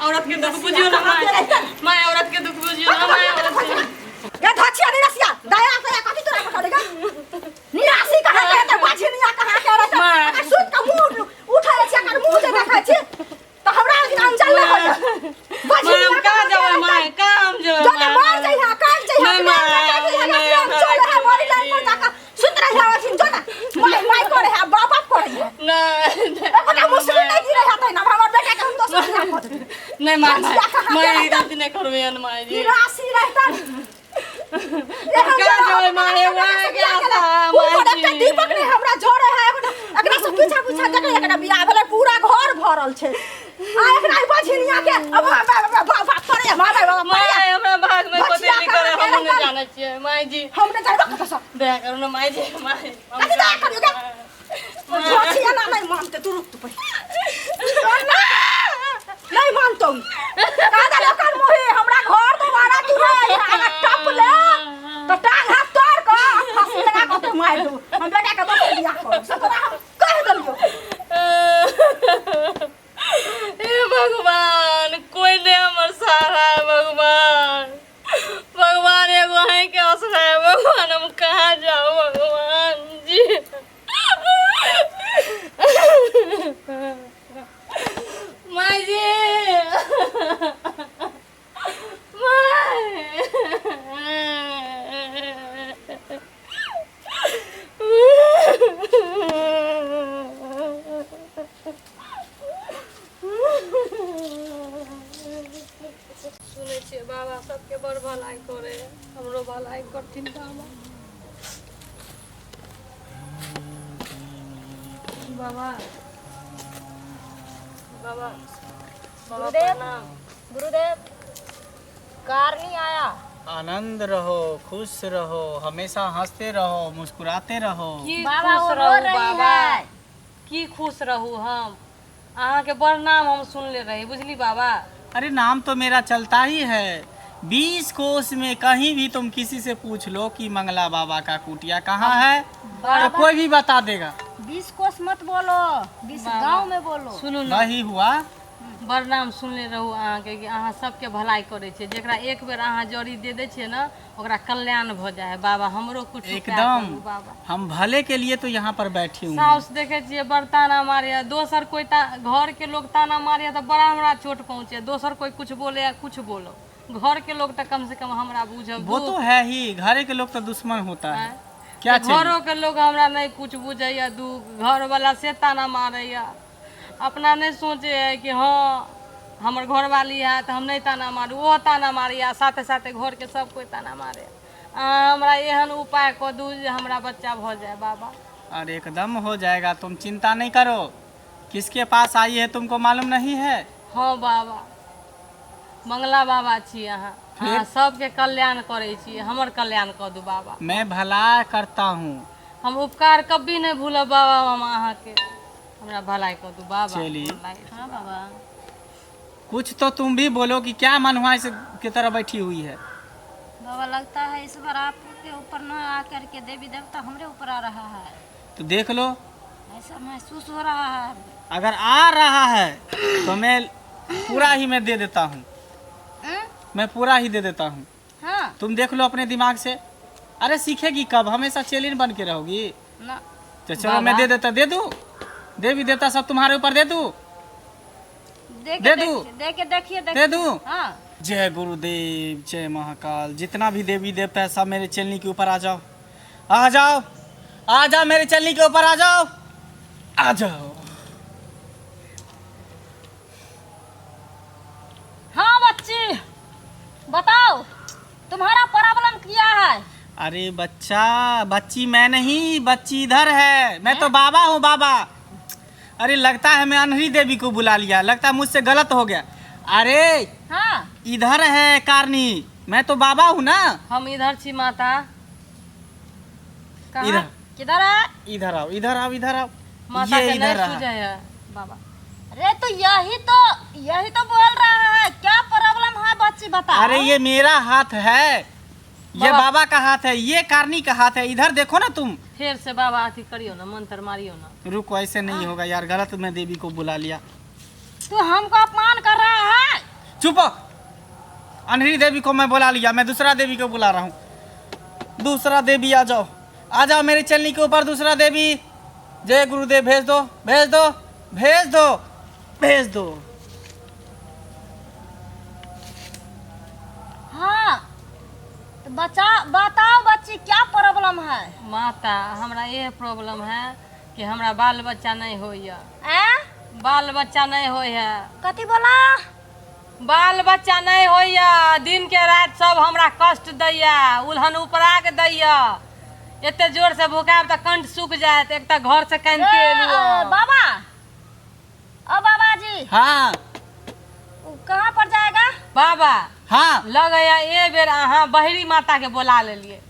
औरत के दुख बुझियो ना माय औरत के दुख बुझियो ना माय औरत ये धचिया निरासिया दया से कभी तोरा पकड़ेगा निरासी कहां के त बाछिया कहां के रहता अगर सूत का मुंह उठा ले कर मुंह से देखा छी तो हमरा अंचल ना हो बाछिया कहां जावे माय काम जो मार जाई हां काट जाई हां मार चल है मोरी लाइन पर जाकर सुंदर है वासिन जो ना माय करे है बाप करे है ना ओटा मुस्लिम नहीं गिरे है ना हमर बेटा के हम तो सब नहीं माय रात नहीं करबे न माय जी निरासी रहता कहां जावे माय माय के आशा माय जी दीपक ने हमरा जोड़े है एकरा से पीछा पीछा देख एकरा बियाह भेले पूरा घर भरल छे आ एकरा बझिनिया के अब बाप करे माय माय हमरा भाग में पते नहीं करे हम नहीं जाने छिए माय जी हम नहीं जानबा कत सब दया करो ना माय जी माय कत दया करियो के जोछिया ना नहीं मानते तू रुक तू नहीं मानतो कादा लोकन मोहे हमरा घर दोबारा तू रे आगा टप ले तो टांग हाथ तोड़ को फांसी लगा के तो मार दो हम बेटा के बस बियाह करो सकरा हम कह दलियो हे भगवान कोई नहीं हमर सहारा है भगवान भगवान एगो है के आसरा है भगवान हम कहां जाओ भगवान जी माय जी सुने छे बाबा सबके बड़ भलाई करे हमरो भलाई करथिन बाबा बाबा बाबा प्रणाम गुरुदेव कार नहीं आया आनंद रहो, खुश रहो, हमेशा हंसते रहो, मुस्कुराते रहो। बाबा खुश रहू बाबा की खुश रहू हम अहाँ के बड़ नाम हम सुन ले रही बुझली बाबा। अरे नाम तो मेरा चलता ही है 20 कोस में कहीं भी तुम किसी से पूछ लो कि मंगला बाबा का कुटिया कहाँ है तो कोई भी बता देगा। 20 कोस मत बोलो 20 गांव में बोलो। सुनू ना वही हुआ बड़ नाम सुनले रहू अहाँ के कि अहाँ सबके भलाई करे छे जेकरा एक बेर अहाँ जड़ी दे दे छे ना ओकरा कल्याण भ जाए बाबा हमरो कुछ एकदम बाबा हम भले के लिए तो यहाँ पर बैठी हूँ। साउस देखे छिए बड़ ताना मारे दोसर कोई घर के लोग ताना मारे तो बड़ा हमरा चोट पहुँचे दोसर कोई कुछ बोले या कुछ बोलो घर के लोग तो कम से कम हमरा बुझब वो तो है ही घर के लोग तो दुश्मन होता है क्या घरों के लोग हमरा नहीं कुछ बुझे दू घर वाला से ताना मारे अपना नहीं सोचे है कि हाँ हमर घर वाली है तो हम नहीं ताना मारू वो ताना मारी साथे साथे घर के सब कोई ताना मारे हमरा एहन उपाय कर दू जे हमरा बच्चा भ जाए बाबा। अरे एकदम हो जाएगा तुम चिंता नहीं करो। किसके पास आई है तुमको मालूम नहीं है? हाँ बाबा मंगला बाबा छी अहाँ सबके कल्याण करे छी हमर कल्याण कर दू बाबा। मैं भला करता हूँ हम उपकार कभी नहीं भूलब बाबा हम अहाँ के हमरा भलाई कर दू बाबा। चलिए हाँ बाबा कुछ तो तुम भी बोलो कि क्या मन हुआ इस की तरह बैठी हुई है। बाबा लगता है इस बार आपके ऊपर न आकर के देवी देवता हमरे ऊपर आ रहा है तो देख लो ऐसा महसूस हो रहा है। अगर आ रहा है तो मैं पूरा ही मैं दे देता हूँ मैं पूरा ही दे देता हूँ। हाँ तुम देख लो अपने दिमाग से। अरे सीखेगी कब हमेशा चेलिन बन के रहोगी ना तो चलो मैं दे देता दे दूँ देवी देवता सब तुम्हारे ऊपर दे दूँ दे दूँ देखिए दे दूँ। हाँ जय गुरुदेव जय महाकाल जितना भी देवी देवता है सब मेरे चलनी के ऊपर आ जाओ आ जाओ आ जाओ मेरे चलनी के ऊपर आ जाओ आ जाओ। हाँ बच्ची बताओ तुम्हारा प्रॉब्लम क्या है? अरे बच्चा बच्ची मैं नहीं बच्ची इधर है मैं तो बाबा हूँ बाबा। अरे लगता है मैं अनहरी देवी को बुला लिया लगता है मुझसे गलत हो गया। अरे हाँ इधर है कारनी मैं तो बाबा हूँ ना। हम इधर छी माता इधर किधर है? इधर आओ इधर आओ इधर आओ माता ये के इधर नहीं सूझे है बाबा। अरे तो यही तो बोल रहा है क्या प्रॉब्लम है बच्ची बताओ। अरे ये मेरा हाथ है ये बाबा का हाथ है ये कारनी का हाथ है इधर देखो ना तुम। फिर से बाबा अथी करियो ना मंत्र मारियो ना। रुको ऐसे नहीं होगा यार गलत मैं देवी को बुला लिया। तू हमको अपमान कर रहा है। चुप। अनहरी देवी को मैं बुला लिया, मैं दूसरा देवी को बुला रहा हूँ। दूसरा देवी आ जाओ, आ जाओ मेरी चलनी के ऊपर दूसरा देवी। जय गुरुदेव, भेज दो भेज दो भेज दो भेज दो। हाँ तो बताओ बच्ची क्या प्रॉब्लम है? माता हमरा ये प्रॉब्लम है कि हमरा बाल बच्चा नहीं होइया। ए? बाल बच्चा नहीं होय है। कथी बोला? बाल बच्चा नहीं होइया। दिन के रात सब हमरा कष्ट दैया, उल्हन उपरा के दैया। एते जोर से भुकाब त कंठ सूख जात। एक त घर से कान के एलुआ। बाबा, ओ बाबा जी, हाँ कहाँ पर जाएगा? बाबा हाँ लगया ए बेर अहाँ बहरी माता के बुला लेलिए।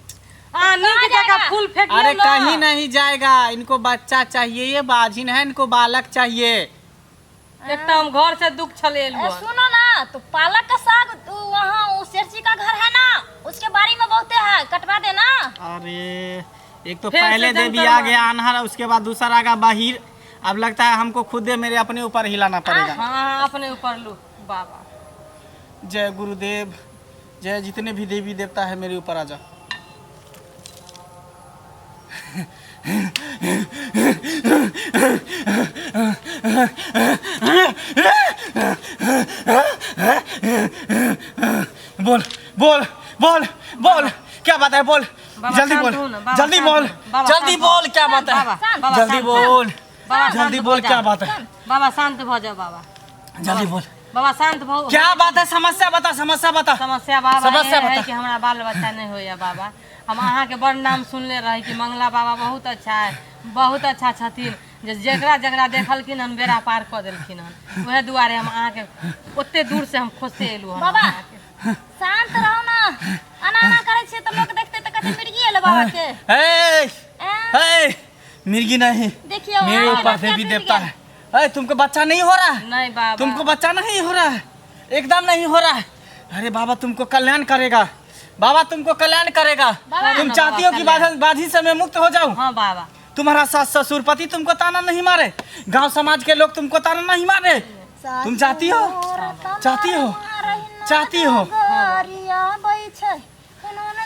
नीक जगह फूल फेंक अरे कहीं नहीं जाएगा, इनको बच्चा चाहिए, ये बाजिन है, इनको बालक चाहिए। एकदम घर से दुख छले सुनो ना, तो पालक का साग वहाँ उस शेरसी का घर है ना, उसके बारी में बहुते है, कटवा देना। अरे एक तो फिर पहले से देवी जंतर आ गया अनहर, उसके बाद दूसरा आ गया बाहिर। अब लगता है हमको खुद मेरे अपने ऊपर हिलाना पड़ेगा। हाँ अपने ऊपर लू बाबा। जय गुरुदेव, जय जितने भी देवी देवता है मेरे ऊपर आ जाओ। बोल बोल बोल बोल, क्या बात है? बोल बाबा, जल्दी शांत बोल, हो ना, बाबा, जल्दी शांत बोल, हो, बाबा, जल्दी शांत बोल, हो। क्या बात है? बाबा, बाबा, जल्दी शांत हो। बोल, बाबा जल्दी शांत बोल, हो क्या जा। बात है? बाबा शांत हो जाओ बाबा। जल्दी बोल, बाबा शांत हो। क्या बात है? समस्या बता, समस्या बता। समस्या बाबा समस्या ये है बता। कि हमरा बाल बच्चा नहीं होया बाबा। हम अहाँ के बड़ नाम सुनले रही कि मंगला बाबा बहुत अच्छा है, बहुत अच्छा छथिन। जेकरा जेकरा देखलखिन हन बेड़ा पार कर देलखिन हन। वह दुआरे हम अहाँ के ओते दूर से हम खोजते एलू हन। बाबा शांत रहो ना, आना आना करे छे तो लोग देखते तो कहते मिर्गी एले बाबा के। ए, ए? ए, मिर्गी नहीं, देखिए मेरे वहाँ ऊपर के देवी बच्चा देवता मिल है। अरे तुमको बच्चा नहीं हो रहा है? नहीं बाबा, तुमको बच्चा नहीं हो रहा है, एकदम नहीं हो रहा है। अरे बाबा तुमको कल्याण करेगा, बाबा तुमको कल्याण करेगा। बाबा, तुम ना चाहती हो बाबा, कि कल्याण। बाधी से मैं मुक्त हो जाऊं? हाँ बाबा। तुम्हारा सास ससुर पति तुमको ताना नहीं मारे, गांव समाज के लोग तुमको ताना नहीं मारे? तुम चाहती हो? चाहती हो? चाहती हो?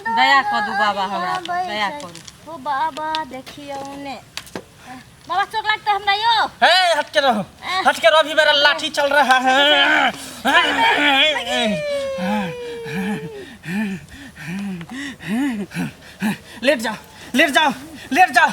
दया कर दू बाबा हमरा पर, दया करू। ओ बाबा देखिए उन्हें। बाबा चोट लगता है हमरा यो। हे हट के रहो, हट के रहो, अभी मेरा लाठी चल रहा है। लेट जाओ, लेट जाओ, लेट जाओ।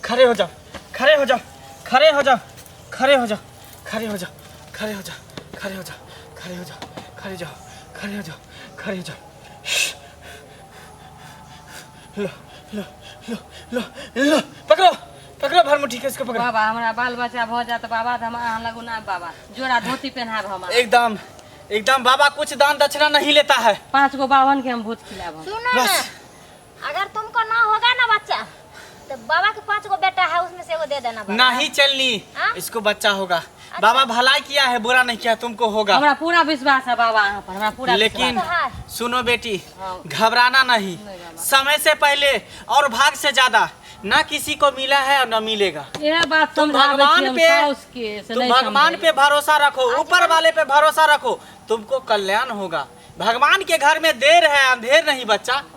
खड़े हो जाओ, खड़े हो जाओ, खड़े हो जाओ, खड़े हो जाओ, खड़े हो जाओ, खड़े हो जाओ, खड़े हो जाओ, खड़े हो जाओ, खड़े जाओ, खड़े हो जाओ, खड़े हो जाओ। लो लो लो लो लो, पकड़ो पकड़ो, भरमुठी के इसको पकड़ो। बाबा हमरा बाल बच्चा हो जात बाबा तो हम अहाँ लगू ना बाबा जोड़ा धोती पहनाब हम। एकदम एकदम बाबा कुछ दान दक्षिणा नहीं लेता है। 5 गो बावन के हम भूत खिलाब हम। सुनो ना, अगर तुमको ना होगा ना बच्चा तो बाबा के 5 गो बेटा है, उसमें से एगो दे देना बाबा। नहीं चलनी, हाँ? इसको बच्चा होगा। बाबा भलाई किया है, बुरा नहीं किया, तुमको होगा। हमरा पूरा विश्वास है बाबा अहाँ पर, हमरा पूरा लेकिन विश्वास है। सुनो बेटी, हाँ। घबराना नहीं, बाबा। समय से पहले और भाग से ज्यादा ना किसी को मिला है और न मिलेगा। है। यह बात तुम समझावे भगवान छी हम पे, साउस के, से तुम नहीं भगवान समझे। पे भरोसा रखो, ऊपर वाले पे भरोसा रखो, तुमको कल्याण होगा। भगवान के घर में देर है, अंधेर नहीं बच्चा। ठीक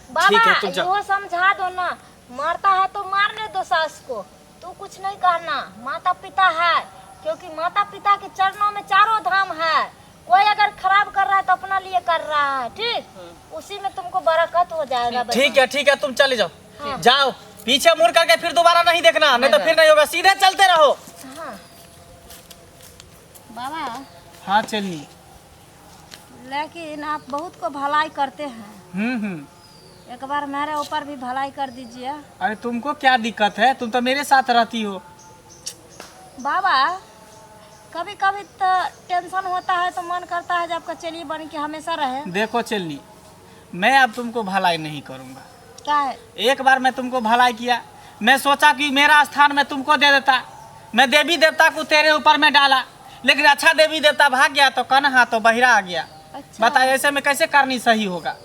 है, तुम बाबा जाओ। वो समझा दो ना, मारता है तो मारने दो सास को, तू कुछ नहीं कहना। माता पिता है, क्योंकि माता पिता के चरणों में चारों धाम है। कोई अगर खराब कर रहा है तो अपना लिए कर रहा है, ठीक? उसी में तुमको बरकत हो जाएगा। ठीक है ठीक है, तुम चले जाओ, जाओ, पीछे मुड़ करके फिर दोबारा नहीं देखना, नहीं तो फिर नहीं होगा, सीधे चलते रहो। हाँ। बाबा हाँ चलिए। लेकिन आप बहुत को भलाई करते हैं, एक बार मेरे ऊपर भी भलाई कर दीजिए। अरे तुमको क्या दिक्कत है, तुम तो मेरे साथ रहती हो। बाबा कभी कभी तो टेंशन होता है तो मन करता है जब आपका चेली बन के हमेशा रहे। देखो चलनी, मैं अब तुमको भलाई नहीं करूंगा। क्या है? एक बार मैं तुमको भलाई किया, मैं सोचा कि मेरा स्थान मैं तुमको दे देता। मैं देवी देवता को तेरे ऊपर में डाला, लेकिन अच्छा देवी देवता भाग गया तो कन्हा तो बहिरा आ गया। अच्छा। बताइए ऐसे में कैसे करनी सही होगा।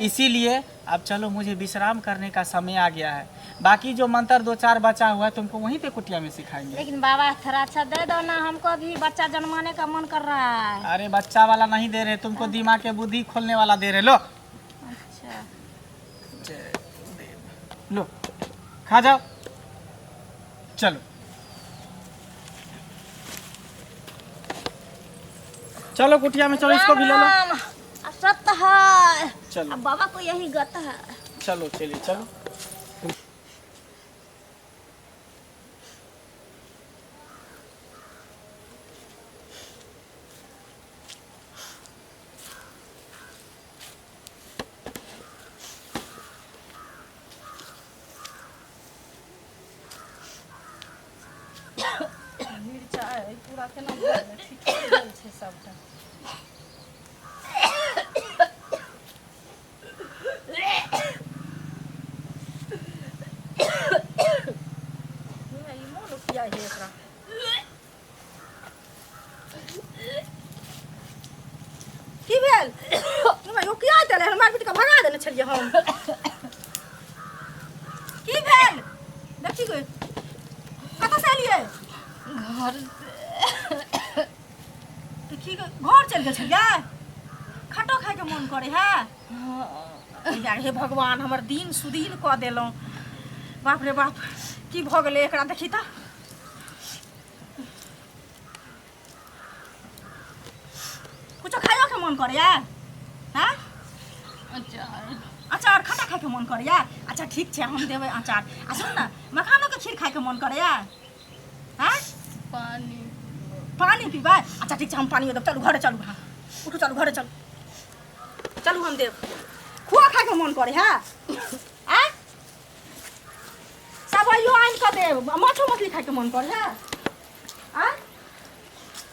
इसीलिए अब चलो मुझे विश्राम करने का समय आ गया है। बाकी जो मंत्र 2-4 बचा हुआ है तुमको वहीं पे कुटिया में सिखाएंगे। लेकिन बाबा थोड़ा अच्छा दे दो ना, हमको अभी बच्चा जन्माने का मन कर रहा है। अरे बच्चा वाला नहीं दे रहे, तुमको दिमाग के बुद्धि खोलने वाला दे रहे। लो अच्छा लो खा जाओ। चलो चलो कुटिया में चलो, इसको भी ले लो। राम, अब सत्य है। चलो। अब बाबा को यही गत है। चलो चलिए चलो। पूरा केना ठीक गेल छै सबटा। किया है एकरा की भेल? तुम यो किया देले हमार बेटी के भगा देने छलिए हम। की भेल? देखी गई कत से एलिए? घर देखी गई घर चल गेल छलिए। खटो खाए के मन करे है। यार हे भगवान हमर दिन सुदीन क देलौ। बाप रे बाप की भ गेले एकरा देखी त। कुछ खायो के मन करे है? हां? अचार खट्टा खाए के मन करे है? अच्छा ठीक छे हम देबे अचार। आ सुन ना मखानो के खीर खाए के मन करे है? हां? पानी पीबा? अच्छा ठीक छे हम पानी देब। चलू घरे चलू। हां उठो चलू घरे चलू। चलू हम देब। खुआ खाए के मन करे है? आ? सब यो आइन क देब। माछो मछली खाए के मन करे है? आ?